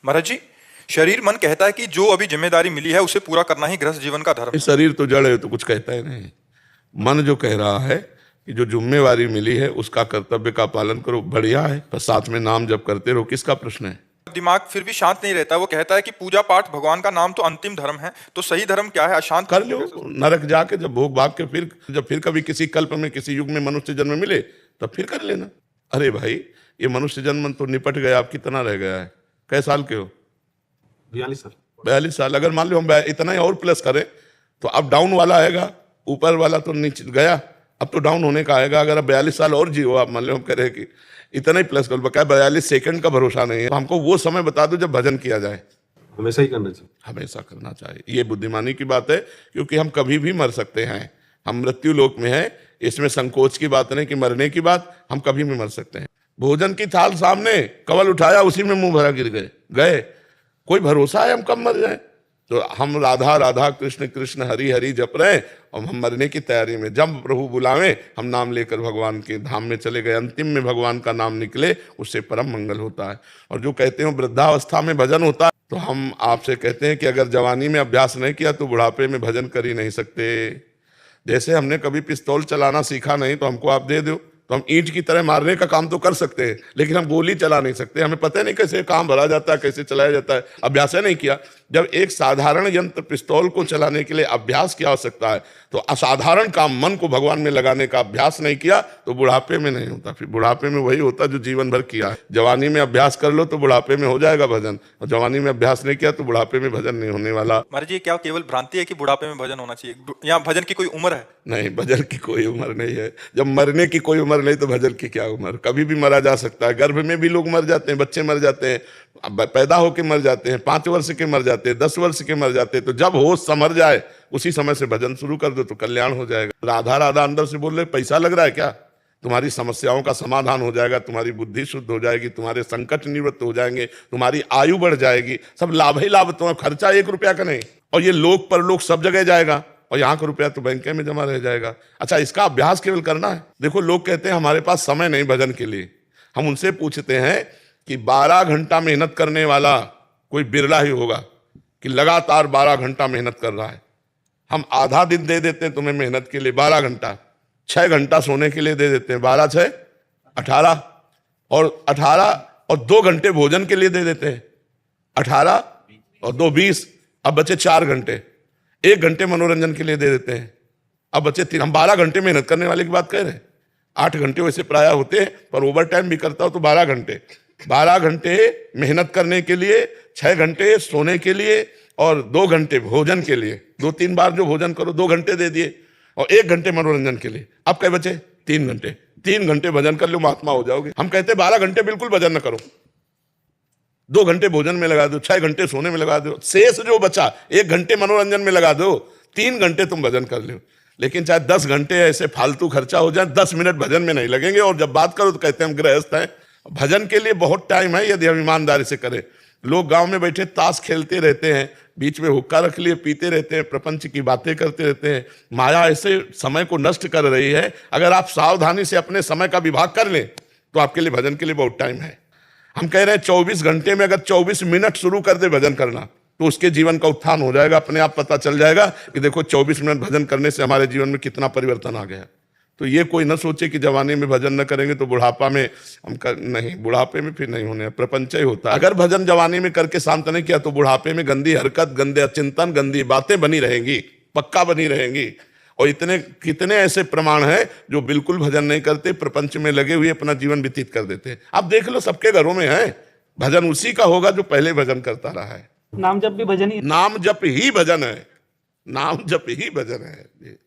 महाराज जी, शरीर मन कहता है कि जो अभी जिम्मेदारी मिली है उसे पूरा करना ही गृहस्थ जीवन का धर्म है। शरीर तो जड़ है तो कुछ कहता ही नहीं। मन जो कह रहा है कि जो जिम्मेवारी मिली है उसका कर्तव्य का पालन करो, बढ़िया है, पर साथ में नाम जप करते रहो, किसका प्रश्न है। दिमाग फिर भी शांत नहीं रहता। वो कहता है कि पूजा पाठ भगवान का नाम तो अंतिम धर्म है, तो सही धर्म क्या है? अशांत कर लो नरक जाके, जब भोग भाग के फिर कभी किसी कल्प में किसी युग में मनुष्य जन्म मिले तब फिर कर लेना। अरे भाई, ये मनुष्य जन्म तो निपट गया, आप कितना रह गया है? कै साल के हो? 42 साल। 42 साल। अगर मान लो हम इतना ही और प्लस करें तो अब डाउन वाला आएगा, ऊपर वाला तो नीचे गया, अब तो डाउन होने का आएगा। अगर अब 42 साल और जियो, आप मान लो हम करें कि इतना ही प्लस कर लो, क्या 42 सेकंड का भरोसा नहीं है। तो हमको वो समय बता दो जब भजन किया जाए। हमेशा ही करना चाहिए। हमेशा करना चाहिए, ये बुद्धिमानी की बात है, क्योंकि हम कभी भी मर सकते हैं। हम मृत्यु लोक में है, इसमें संकोच की बात नहीं कि मरने की बात, हम कभी भी मर सकते हैं। भोजन की थाल सामने, कवल उठाया, उसी में मुंह भरा गिर गए। कोई भरोसा है हम कब मर जाए? तो हम राधा राधा कृष्ण कृष्ण हरि हरि जप रहे हैं और हम मरने की तैयारी में, जब प्रभु बुलावे हम नाम लेकर भगवान के धाम में चले गए। अंतिम में भगवान का नाम निकले, उससे परम मंगल होता है। और जो कहते हैं वृद्धावस्था में भजन होता है, तो हम आपसे कहते हैं कि अगर जवानी में अभ्यास नहीं किया तो बुढ़ापे में भजन कर ही नहीं सकते। जैसे हमने कभी पिस्तौल चलाना सीखा नहीं, तो हमको आप दे दो तो हम ईंट की तरह मारने का काम तो कर सकते हैं, लेकिन हम गोली चला नहीं सकते। हमें पता नहीं कैसे काम भरा जाता है, कैसे चलाया जाता है, अभ्यास नहीं किया। जब एक साधारण यंत्र पिस्तौल को चलाने के लिए अभ्यास की आवश्यकता है, तो असाधारण काम मन को भगवान में लगाने का अभ्यास नहीं किया तो बुढ़ापे में नहीं होता। फिर बुढ़ापे में वही होता जो जीवन भर किया है। जवानी में अभ्यास कर लो तो बुढ़ापे में हो जाएगा भजन, और जवानी में अभ्यास नहीं किया तो बुढ़ापे में भजन नहीं होने वाला। महाराज जी, क्या केवल भ्रांति है कि बुढ़ापे में भजन होना चाहिए? यहाँ भजन की कोई उम्र है? नहीं, भजन की कोई उम्र नहीं है। जब मरने की कोई उम्र नहीं तो भजन की क्या उम्र? कभी भी मरा जा सकता है। गर्भ में भी लोग मर जाते हैं, बच्चे मर जाते हैं, पैदा होके मर जाते हैं, 5 वर्ष के मर जाते हैं, 10 वर्ष के मर जाते हैं। तो जब होश संभर जाए उसी समय से भजन शुरू कर दो तो कल्याण हो जाएगा। राधा राधा अंदर से बोल रहे, पैसा लग रहा है क्या? तुम्हारी समस्याओं का समाधान हो जाएगा, तुम्हारी बुद्धि शुद्ध हो जाएगी, तुम्हारे संकट निवृत्त हो जाएंगे, तुम्हारी आयु बढ़ जाएगी। सब लाभ ही लाभ, तुम्हारा खर्चा 1 रुपया का नहीं। और ये लोक परलोक सब जगह जाएगा, और यहाँ का रुपया तो बैंक में जमा रह जाएगा। अच्छा, इसका अभ्यास केवल करना है। देखो, लोग कहते हैं हमारे पास समय नहीं भजन के लिए। हम उनसे पूछते हैं कि 12 घंटा मेहनत करने वाला कोई बिरला ही होगा कि लगातार 12 घंटा मेहनत कर रहा है। हम आधा दिन दे देते हैं तुम्हें मेहनत के लिए 12 घंटा, 6 घंटा सोने के लिए दे देते हैं, 12 6 18, और 18 और 2 घंटे भोजन के लिए दे देते हैं, 18 और 2 20, अब बचे 4 घंटे। 1 घंटे मनोरंजन के लिए दे देते हैं, अब बचे 3। हम 12 घंटे मेहनत करने वाले की बात कह रहे हैं। 8 घंटे वैसे प्राय होते हैं, पर ओवर टाइम भी करता हो तो 12 घंटे। 12 घंटे मेहनत करने के लिए, 6 घंटे सोने के लिए, और 2 घंटे भोजन के लिए। 2-3 बार जो भोजन करो 2 घंटे दे दिए, और 1 घंटे मनोरंजन के लिए। अब क्या बचे? 3 घंटे। 3 घंटे भजन कर लो, महात्मा हो जाओगे। हम कहते 12 घंटे बिल्कुल भजन न करो, 2 घंटे भोजन में लगा दो, 6 घंटे सोने में लगा दो, शेष जो बचा 1 घंटे मनोरंजन में लगा दो, 3 घंटे तुम भजन कर लो। लेकिन चाहे 10 घंटे ऐसे फालतू खर्चा हो जाए, 10 मिनट भजन में नहीं लगेंगे। और जब बात करो तो कहते हैं हम गृहस्थ हैं। भजन के लिए बहुत टाइम है यदि हम ईमानदारी से करें। लोग गांव में बैठे ताश खेलते रहते हैं, बीच में हुक्का रख लिए पीते रहते हैं, प्रपंच की बातें करते रहते हैं। माया ऐसे समय को नष्ट कर रही है। अगर आप सावधानी से अपने समय का विभाग कर लें तो आपके लिए भजन के लिए बहुत टाइम है। हम कह रहे हैं 24 घंटे में अगर 24 मिनट शुरू कर दे भजन करना तो उसके जीवन का उत्थान हो जाएगा। अपने आप पता चल जाएगा कि देखो 24 मिनट भजन करने से हमारे जीवन में कितना परिवर्तन आ गया। तो ये कोई न सोचे कि जवानी में भजन न करेंगे तो बुढ़ापा में नहीं, बुढ़ापे में फिर नहीं होने, प्रपंच ही होता है। अगर भजन जवानी में करके शांत नहीं किया तो बुढ़ापे में गंदी हरकत, गंदे चिंतन, गंदी बातें बनी रहेंगी, पक्का बनी रहेंगी। और इतने कितने ऐसे प्रमाण हैं जो बिल्कुल भजन नहीं करते, प्रपंच में लगे हुए अपना जीवन व्यतीत कर देते हैं। आप देख लो, सबके घरों में है। भजन उसी का होगा जो पहले भजन करता रहा है। नाम जप भी भजन ही, नाम जप ही भजन है, नाम जप ही भजन है।